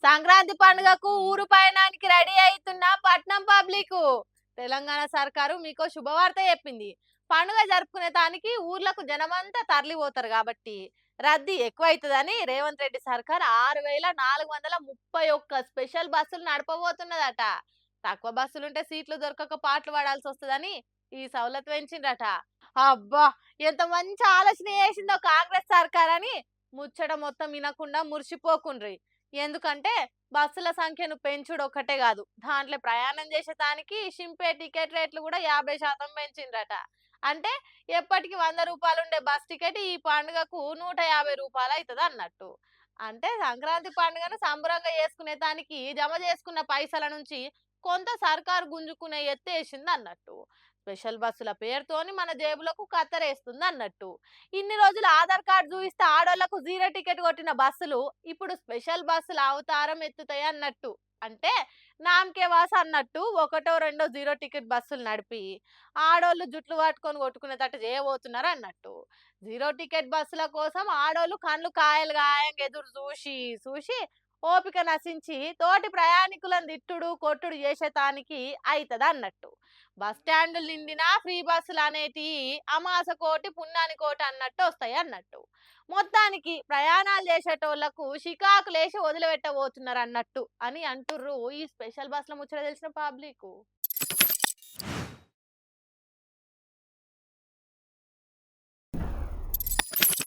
సంక్రాంతి పండుగకు ఊరు పయనానికి రెడీ అయితున్న పట్నం పబ్లిక్. తెలంగాణ సర్కారు మీకో శుభవార్త చెప్పింది. పండుగ జరుపుకునే దానికి ఊర్లకు జనమంతా తరలిపోతారు కాబట్టి రద్దీ ఎక్కువైతుందని రేవంత్ రెడ్డి సర్కార్ 6431 స్పెషల్ బస్సులు నడపబోతున్నదట. తక్కువ బస్సులుంటే సీట్లు దొరకక పాటలు పడాల్సి వస్తుందని ఈ సౌలత్ పెంచిండ్రట. అబ్బా, ఎంత మంచి ఆలోచన చేసిందో కాంగ్రెస్ సర్కార్ అని ముచ్చట మొత్తం వినకుండా మురిసిపోకుండ్రి. ఎందుకంటే బస్సుల సంఖ్యను పెంచుడు ఒక్కటే కాదు, దాంట్లో ప్రయాణం చేసేదానికి షింపే టికెట్ రేట్లు కూడా 50% పెంచిండ్రట. అంటే ఎప్పటికి రూపాయలు ఉండే బస్ టికెట్ ఈ పండుగకు 150 రూపాయలు అవుతుంది అన్నట్టు. అంటే సంక్రాంతి పండుగను సంబరంగా చేసుకునే దానికి జమ చేసుకున్న పైసల నుంచి కొంత సర్కారు గుంజుకునే ఎత్తేసింది అన్నట్టు. స్పెషల్ బస్సుల పేరుతోని మన జేబులకు కత్తరేస్తుంది అన్నట్టు. ఇన్ని రోజులు ఆధార్ కార్డు చూపిస్తే ఆడోళ్లకు జీరో టికెట్ కొట్టిన బస్సులు ఇప్పుడు స్పెషల్ బస్సులు అవతారం ఎత్తుతాయి అన్నట్టు. అంటే నామకే వాస అన్నట్టు ఒకటో రెండో జీరో టికెట్ బస్సులు నడిపి ఆడోళ్ళు జుట్లు పట్టుకొని కొట్టుకునేటట్టు చేయబోతున్నారు అన్నట్టు. జీరో టికెట్ బస్సుల కోసం ఆడోళ్ళు కళ్ళు కాయలు గాయంగా ఎదురు చూసి చూసి ఓపిక నశించి తోటి ప్రయాణికులను తిట్టుడు కొట్టుడు చేసేతానికి అవుతుంది అన్నట్టు. బస్ స్టాండ్లు నిండినా ఫ్రీ బస్సులు అనేటి అమాస కోటి పుణ్యాని కోటి అన్నట్టు వస్తాయి అన్నట్టు. మొత్తానికి ప్రయాణాలు చేసేటోళ్లకు షికాకులేసి వదిలిపెట్టబోతున్నారు అన్నట్టు అని అంటుర్రు ఈ స్పెషల్ బస్సుల ముచ్చట తెలిసిన పబ్లిక్.